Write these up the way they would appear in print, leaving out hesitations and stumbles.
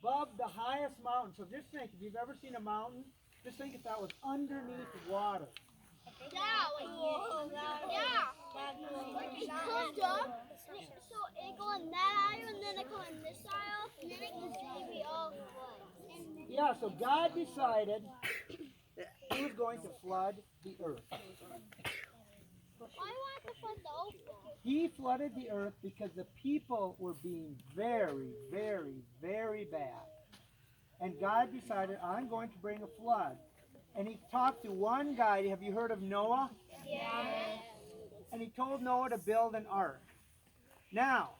above the highest mountain. So just think, if you've ever seen a mountain, just think if that was underneath water. Yeah. It comes up, so it go in that aisle, and then it go in this aisle, and then it can see we all flood. Yeah, so God decided He was going to flood the earth. Why want to flood the ocean? He flooded the earth because the people were being very, very, very bad. And God decided, I'm going to bring a flood. And He talked to one guy. Have you heard of Noah? Yes. And He told Noah to build an ark. Now,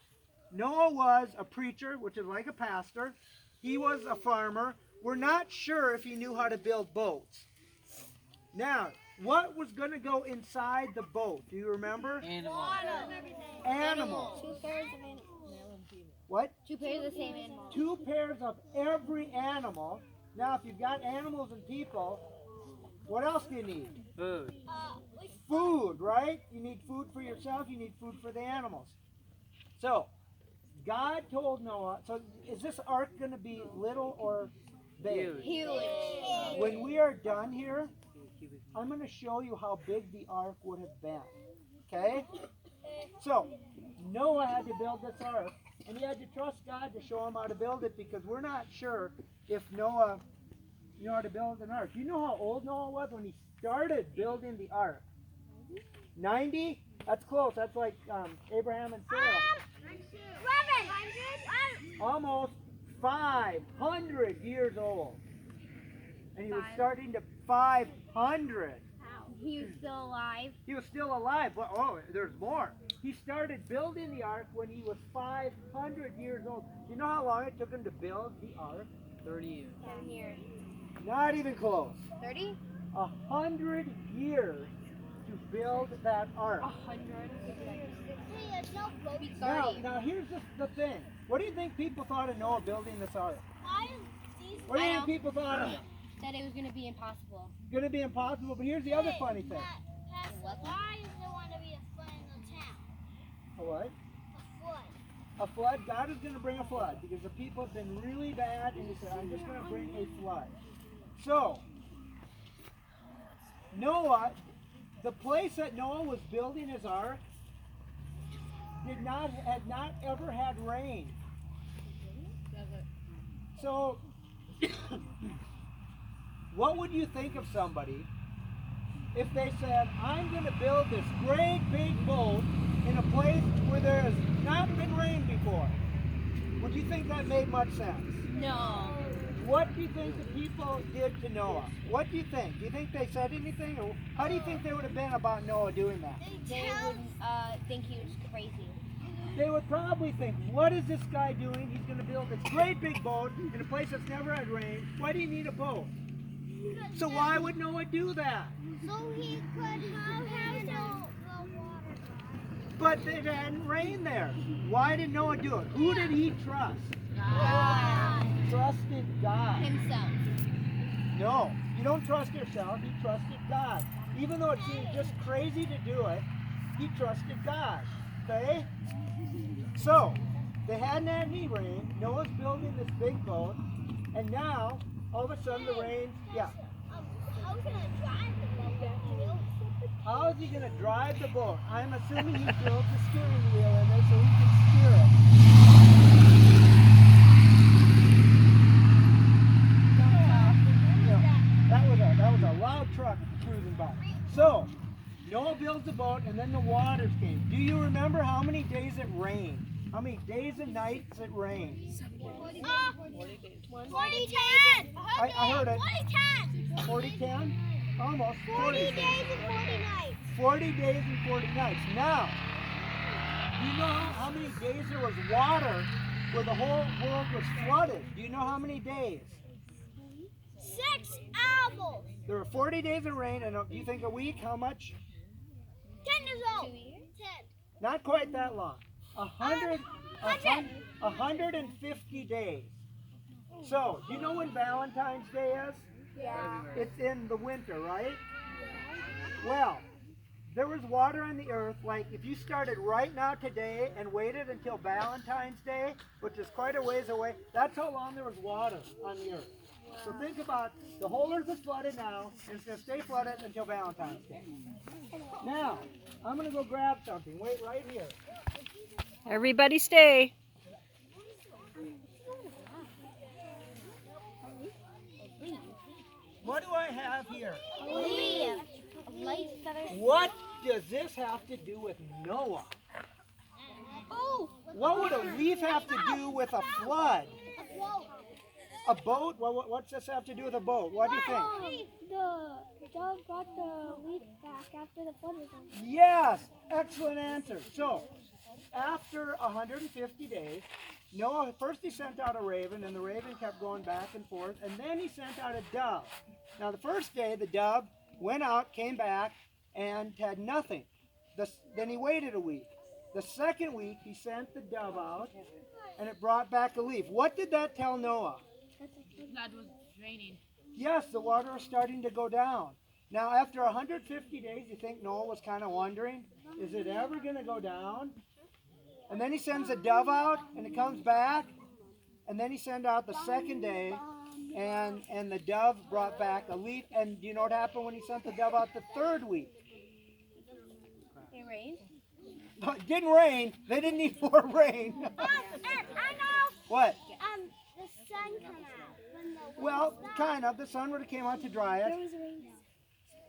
Noah was a preacher, which is like a pastor. He was a farmer. We're not sure if he knew how to build boats. Now, what was going to go inside the boat? Do you remember? Animals. 2 pairs of animals. What? 2 pairs of the same animal. 2 pairs of every animal. Now, if you've got animals and people, what else do you need? Food. Food, right? You need food for yourself. You need food for the animals. So, God told Noah, so is this ark going to be little or big? Huge. When we are done here, I'm going to show you how big the ark would have been. Okay? So, Noah had to build this ark, and he had to trust God to show him how to build it because we're not sure if Noah knew how to build an ark. Do you know how old Noah was when he started building the ark? 90? That's close. That's like Abraham and Sarah. Almost 500 years old. And he was starting to 500. He was still alive. He was still alive. But, oh, there's more. He started building the ark when he was 500 years old. Do you know how long it took him to build the ark? 30 years. 10 years. Not even close. 30? 100 years to build that ark. 100. Hey, it's no baby. Now here's the thing. What do you think people thought of Noah building this ark? What do you think people thought of it? That it was going to be impossible. Going to be impossible, but here's the other funny thing. Why does there want to be a flood in the town? A what? A flood. A flood? God is going to bring a flood because the people have been really bad, and He said, I'm just going to bring a flood. So, Noah, the place that Noah was building his ark, had not ever had rain. So, what would you think of somebody if they said, I'm going to build this great big boat in a place where there has not been rain before? Would you think that made much sense? No. What do you think the people did to Noah? What do you think? Do you think they said anything? Or how do you think they would have been about Noah doing that? They would think he was crazy. They would probably think, what is this guy doing? He's going to build this great big boat in a place that's never had rain. Why do you need a boat? So why would Noah do that? So he could have the water. But it hadn't rained there. Why did Noah do it? Who did he trust? God. Trusted God. Himself. No, you don't trust yourself. He trusted God. Even though it seemed just crazy to do it, he trusted God. Okay? So, they hadn't had any rain. Noah's building this big boat. And now, all of a sudden the rain, yeah. How is he going to drive the boat? How is he going to drive the boat? I'm assuming he built the steering wheel in there so he can steer it. That was a loud truck cruising by. So, Noah builds the boat and then the waters came. Do you remember how many days it rained? How many days and nights it rained? 40 10. I heard it. 40 10. 40-10? Almost. 40 days and 40 nights. 40 days and 40 nights. Now, do you know how many days there was water where the whole world was flooded? Do you know how many days? 6 hours. There were 40 days of rain, and do you think a week? How much? 10 years old. 10. Not quite that long. 150 days. So, do you know when Valentine's Day is? Yeah. It's in the winter, right? Well, there was water on the earth, like if you started right now today and waited until Valentine's Day, which is quite a ways away, that's how long there was water on the earth. So think about the whole earth is flooded now, and it's going to stay flooded until Valentine's Day. Now, I'm going to go grab something. Wait right here. Everybody stay. What do I have here? Leaf. What does this have to do with Noah? Oh. What would a leaf have to do with a flood? A boat? Well, what's this have to do with a boat? What do you think? The dove brought the leaf back after the flood was over. Yes, excellent answer. So, after 150 days, Noah, first he sent out a raven, and the raven kept going back and forth, and then he sent out a dove. Now, the first day, the dove went out, came back, and had nothing. Then he waited a week. The second week, he sent the dove out, and it brought back a leaf. What did that tell Noah? God was raining. Yes, the water was starting to go down. Now, after 150 days, you think Noah was kind of wondering, is it ever going to go down? And then he sends a dove out, and it comes back. And then he sent out the second day, and the dove brought back a leaf. And do you know what happened when he sent the dove out the third week? It rained. It didn't rain. They didn't need more rain. I know. What? The sun came out. Well, kind of. The sun would have came out to dry There it. was rain.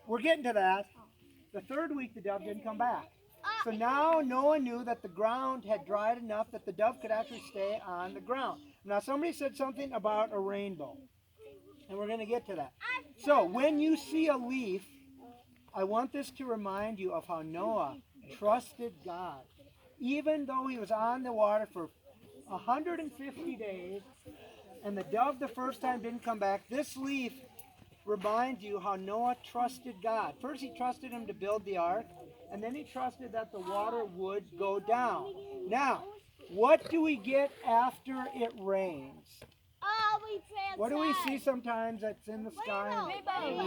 We're getting to that. The third week, the dove didn't come back. So now Noah knew that the ground had dried enough that the dove could actually stay on the ground. Now somebody said something about a rainbow, and we're going to get to that. So when you see a leaf, I want this to remind you of how Noah trusted God. Even though he was on the water for 150 days, and the dove the first time didn't come back, this leaf reminds you how Noah trusted God. First he trusted him to build the ark, and then he trusted that the water would go down. Now, what do we get after it rains? Oh, we pray What do we see sometimes that's in the sky?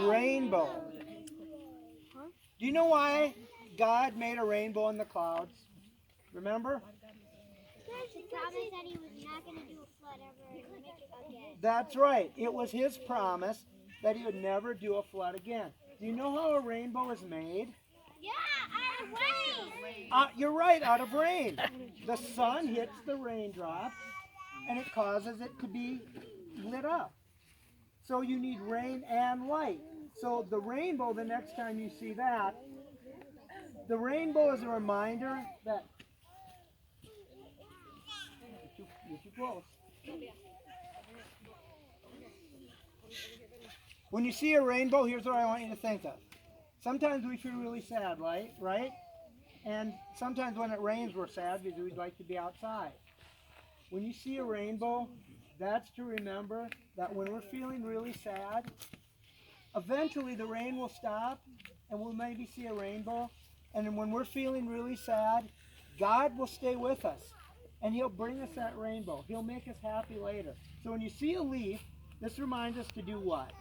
Rainbow. Do you know why God made a rainbow in the clouds? Remember? He promised that he was not going to do a flood ever and make it again. That's right. It was his promise that he would never do a flood again. Do you know how a rainbow is made? Yeah, out of rain. You're right, out of rain. The sun hits the raindrop, and it causes it to be lit up. So you need rain and light. So the rainbow, the next time you see that, the rainbow is a reminder that you're too close. When you see a rainbow, here's what I want you to think of. Sometimes we feel really sad, right? And sometimes when it rains, we're sad because we'd like to be outside. When you see a rainbow, that's to remember that when we're feeling really sad, eventually the rain will stop and we'll maybe see a rainbow. And then when we're feeling really sad, God will stay with us and he'll bring us that rainbow. He'll make us happy later. So when you see a leaf, this reminds us to do what?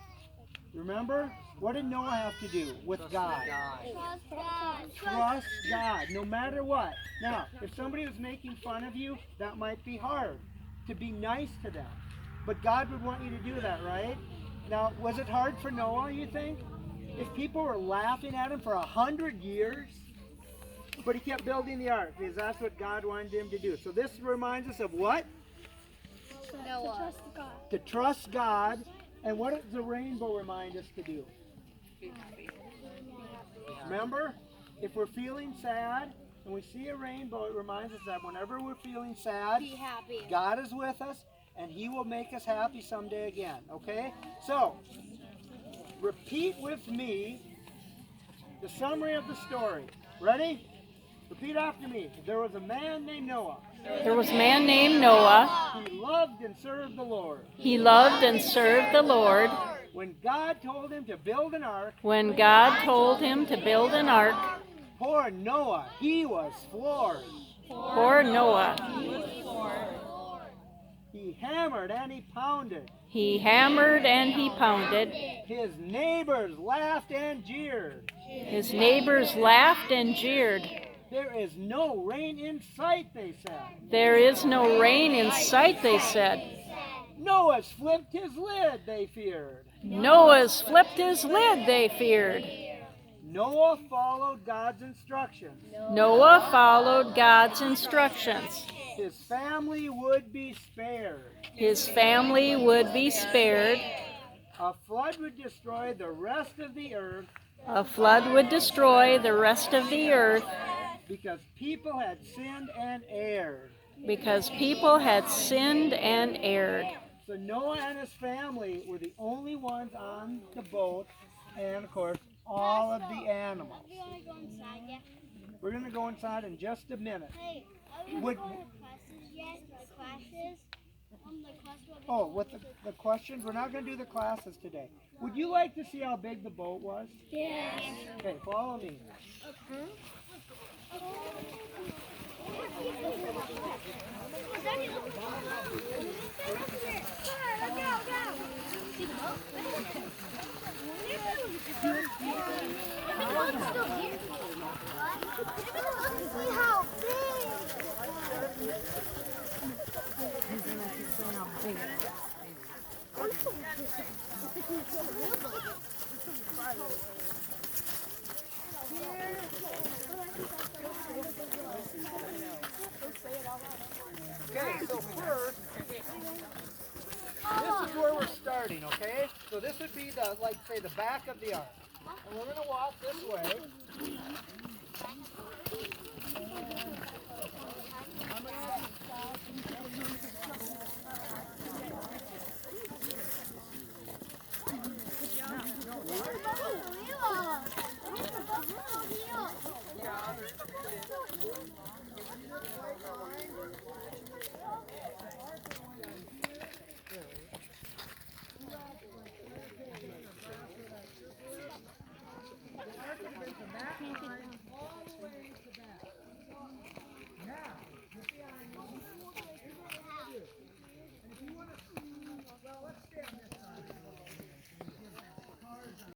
Remember? What did Noah have to do with God? Trust God. Trust God, no matter what. Now, if somebody was making fun of you, that might be hard to be nice to them. But God would want you to do that, right? Now, was it hard for Noah, you think? If people were laughing at him for 100 years, but he kept building the ark because that's what God wanted him to do. So this reminds us of what? Noah. To trust God. To trust God. And what does the rainbow remind us to do? Remember, if we're feeling sad and we see a rainbow, it reminds us that whenever we're feeling sad, Be happy. God is with us and he will make us happy someday again. Okay? So, repeat with me the summary of the story. Ready? Repeat after me. There was a man named Noah. There was a man named Noah. He loved and served the Lord. He loved and served the Lord. When God told him to build an ark, When God told him to build an ark, poor Noah, he was floored. poor Noah. He hammered and he pounded. He hammered and he pounded. His neighbors laughed and jeered. His neighbors laughed and jeered. There is no rain in sight, they said. There is no rain in sight, they said. Noah's flipped his lid, they feared. Noah's flipped his lid, they feared. Noah followed God's instructions. Noah followed God's instructions. His family would be spared. His family would be spared. A flood would destroy the rest of the earth A flood would destroy the rest of the earth because people had sinned and erred. because people had sinned and erred. So Noah and his family were the only ones on the boat, and of course, all of the animals. Do you want to go inside yet? We're going to go inside in just a minute. Hey, are we Would- going to classes yet? Or classes? The class will be Oh, with the questions, we're not going to do the classes today. Would you like to see how big the boat was? Yes. Okay, follow me. See how big. Okay, so first, this is where we're starting, okay? So this would be the, like, say, the back of the ark. And we're going to walk this way.